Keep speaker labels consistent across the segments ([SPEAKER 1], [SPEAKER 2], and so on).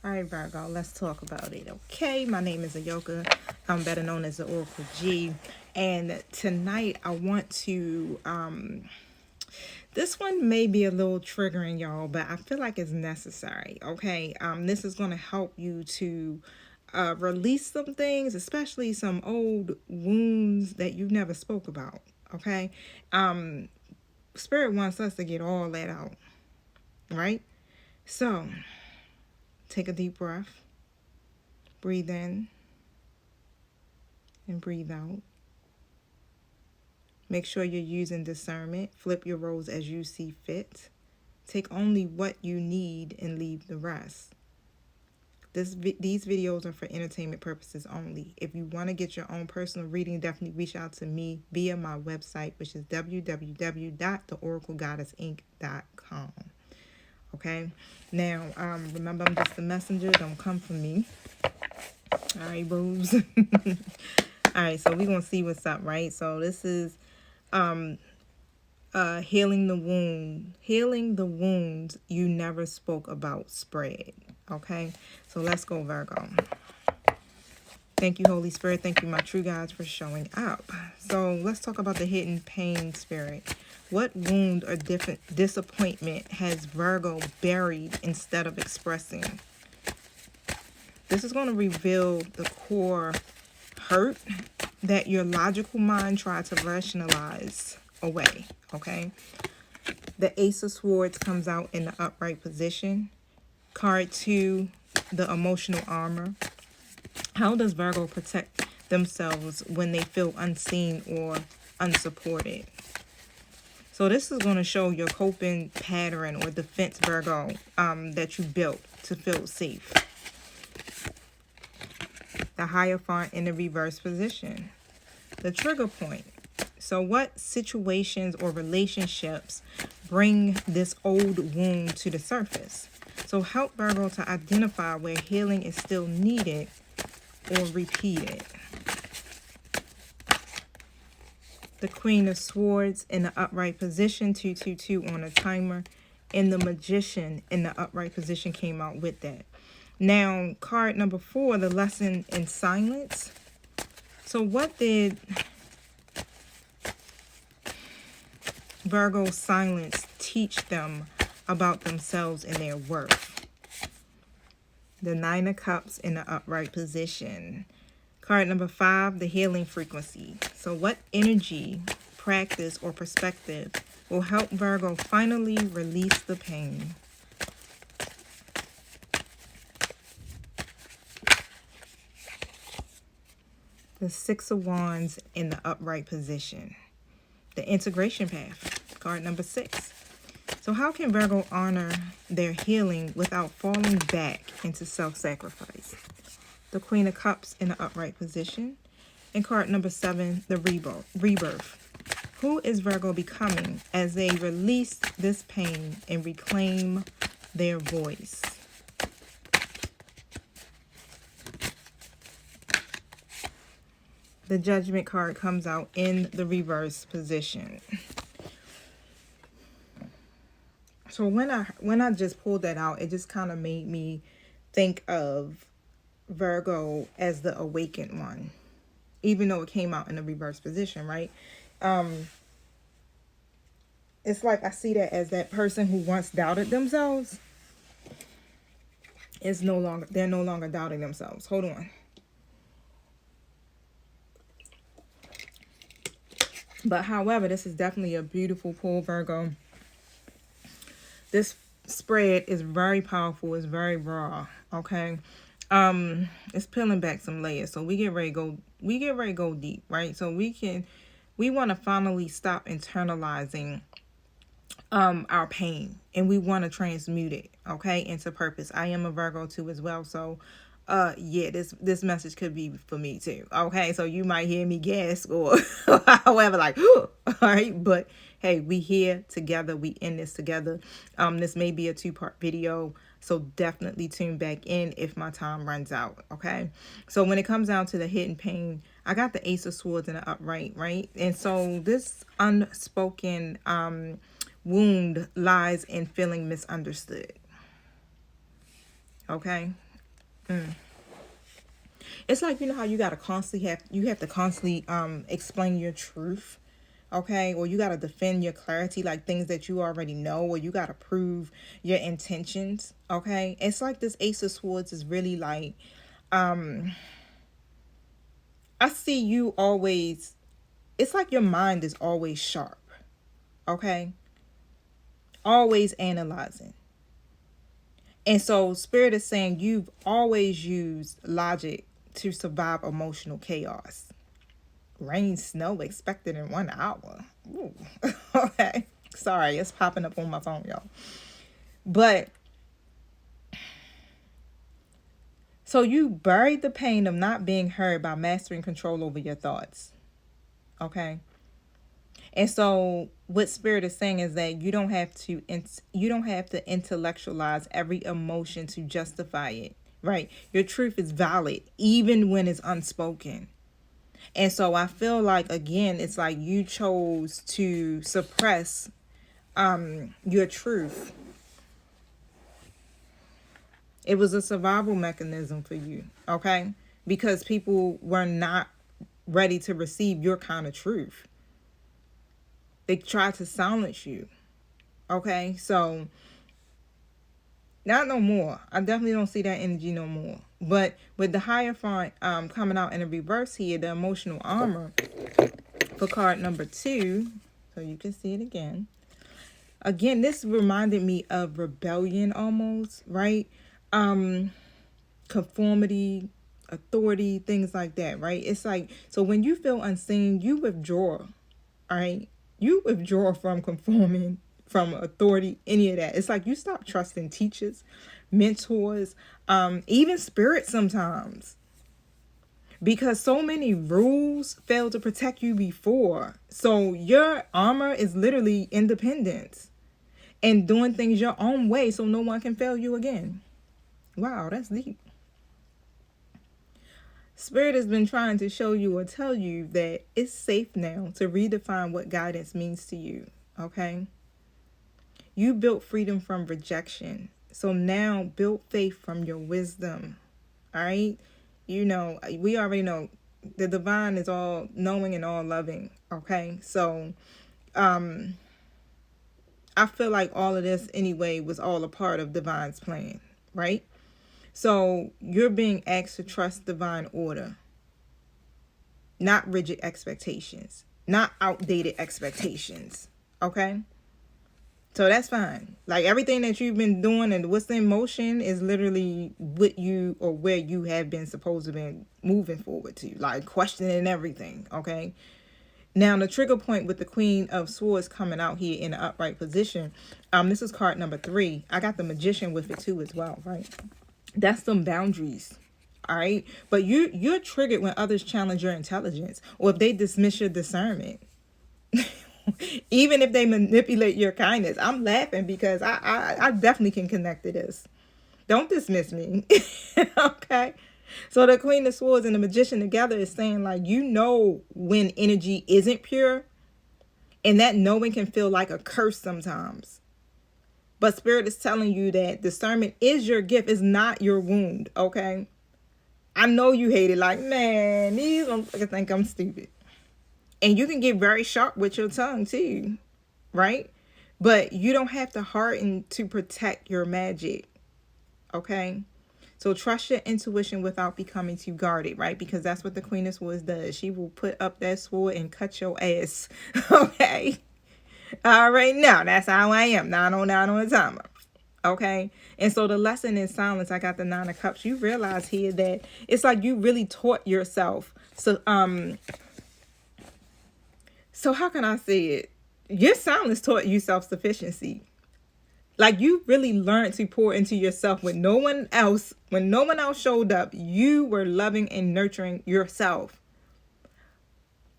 [SPEAKER 1] All right, Virgo, let's talk about it. Okay, my name is Ayoka. I'm better known as the Oracle G. And tonight I want to, this one may be a little triggering, y'all, but I feel like it's necessary. Okay, this is going to help you to release some things, especially some old wounds that you never spoke about. Okay, Spirit wants us to get all that out, right? So take a deep breath. Breathe in and breathe out. Make sure you're using discernment. Flip your roles as you see fit. Take only what you need and leave the rest. These videos are for entertainment purposes only. If you want to get your own personal reading, definitely reach out to me via my website, which is www.theoraclegoddessinc.com. Okay? Now, remember, I'm just a messenger. Don't come for me. All right, boobs. All right, so we're going to see what's up, right? So this is healing the wounds you never spoke about spread. Okay, so let's go, Virgo. Thank you, Holy Spirit. Thank you, my true guides, for showing up. So let's talk about the hidden pain, Spirit. What wound or disappointment has Virgo buried instead of expressing? This is going to reveal the core hurt that your logical mind tried to rationalize away. Okay, the Ace of Swords comes out in the upright position. Card 2, the emotional armor. How does Virgo protect themselves when they feel unseen or unsupported? So this is going to show your coping pattern or defense, Virgo, that you built to feel safe. The Hierophant in the reverse position. The trigger point. So what situations or relationships bring this old wound to the surface? So help Virgo to identify where healing is still needed or repeated. The Queen of Swords in the upright position, 222 on a timer, and the Magician in the upright position came out with that. Now, card number 4, the Lesson in Silence. So what did Virgo's silence teach them about themselves and their worth? The Nine of Cups in the upright position. Card number 5, the healing frequency. So what energy, practice, or perspective will help Virgo finally release the pain? The Six of Wands in the upright position. The integration path. Card number 6. So how can Virgo honor their healing without falling back into self-sacrifice? The Queen of Cups in the upright position. And card number 7, the rebirth. Who is Virgo becoming as they release this pain and reclaim their voice? The Judgment card comes out in the reverse position. So when I just pulled that out, it just kind of made me think of Virgo as the awakened one, even though it came out in the reverse position, right? It's like I see that as that person who once doubted themselves they're no longer doubting themselves. Hold on. But however, this is definitely a beautiful pull, Virgo. This spread is very powerful. It's very raw. Okay. It's peeling back some layers. So we get ready to go deep, right? So we want to finally stop internalizing our pain, and we want to transmute it, okay, into purpose. I am a Virgo too as well. So yeah, this message could be for me too. Okay, so you might hear me gasp or however, like, all right, but hey, we here together, we in this together. This may be a 2-part video, so definitely tune back in if my time runs out. Okay, so when it comes down to the hidden pain, I got the Ace of Swords in the upright, right? And so this unspoken wound lies in feeling misunderstood. Okay, It's like, you know how you gotta constantly have to constantly explain your truth, okay? Or you gotta defend your clarity, like things that you already know, or you gotta prove your intentions, okay? It's like this Ace of Swords is really like, I see you always, it's like your mind is always sharp, okay? Always analyzing. And so Spirit is saying you've always used logic to survive emotional chaos. Rain, snow expected in 1 hour. Ooh. Okay. Sorry, it's popping up on my phone, y'all. But so you buried the pain of not being heard by mastering control over your thoughts. Okay. And so what Spirit is saying is that you don't have to intellectualize every emotion to justify it, right? Your truth is valid even when it's unspoken. And so I feel like, again, it's like you chose to suppress your truth. It was a survival mechanism for you, okay? Because people were not ready to receive your kind of truth. They tried to silence you. Okay, so not no more. I definitely don't see that energy no more. But with the Hierophant coming out in the reverse here, the emotional armor for card number 2, so you can see it again. Again, this reminded me of rebellion almost, right? Conformity, authority, things like that, right? It's like, so when you feel unseen, you withdraw, all right? You withdraw from conforming, from authority, any of that. It's like you stop trusting teachers, mentors, even spirits sometimes. Because so many rules fail to protect you before. So your armor is literally independence and doing things your own way so no one can fail you again. Wow, that's deep. Spirit has been trying to show you or tell you that it's safe now to redefine what guidance means to you, okay? You built freedom from rejection. So now build faith from your wisdom, all right? You know, we already know the divine is all knowing and all loving, okay? So I feel like all of this anyway was all a part of divine's plan, right? So you're being asked to trust divine order, not rigid expectations, not outdated expectations. Okay? So that's fine. Like everything that you've been doing and what's in motion is literally what you or where you have been supposed to be moving forward to, like questioning everything. Okay? Now the trigger point with the Queen of Swords coming out here in the upright position. This is card number 3. I got the Magician with it too as well, right? That's some boundaries, all right? But you're triggered when others challenge your intelligence or if they dismiss your discernment. Even if they manipulate your kindness. I'm laughing because I definitely can connect to this. Don't dismiss me. Okay? So the Queen of Swords and the Magician together is saying, like, you know when energy isn't pure, and that knowing can feel like a curse sometimes. But Spirit is telling you that discernment is your gift, is not your wound, okay? I know you hate it, like, man, these motherfuckers think I'm stupid. And you can get very sharp with your tongue too, right? But you don't have to harden to protect your magic, okay? So trust your intuition without becoming too guarded, right? Because that's what the Queen of Swords does. She will put up that sword and cut your ass, okay? All right, now that's how I am. 909 on the timer. Okay. And so the lesson in silence, I got the 9 of Cups. You realize here that it's like you really taught yourself. So how can I say it? Your silence taught you self-sufficiency. Like you really learned to pour into yourself when no one else showed up. You were loving and nurturing yourself.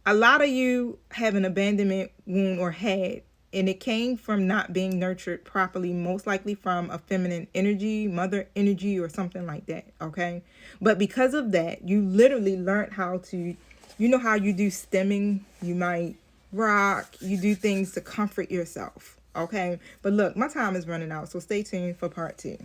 [SPEAKER 1] A lot of you have an abandonment wound or had, and it came from not being nurtured properly, most likely from a feminine energy, mother energy, or something like that, okay? But because of that, you literally learned how to, you know how you do stemming, you might rock, you do things to comfort yourself, okay? But look, my time is running out, so stay tuned for part 2.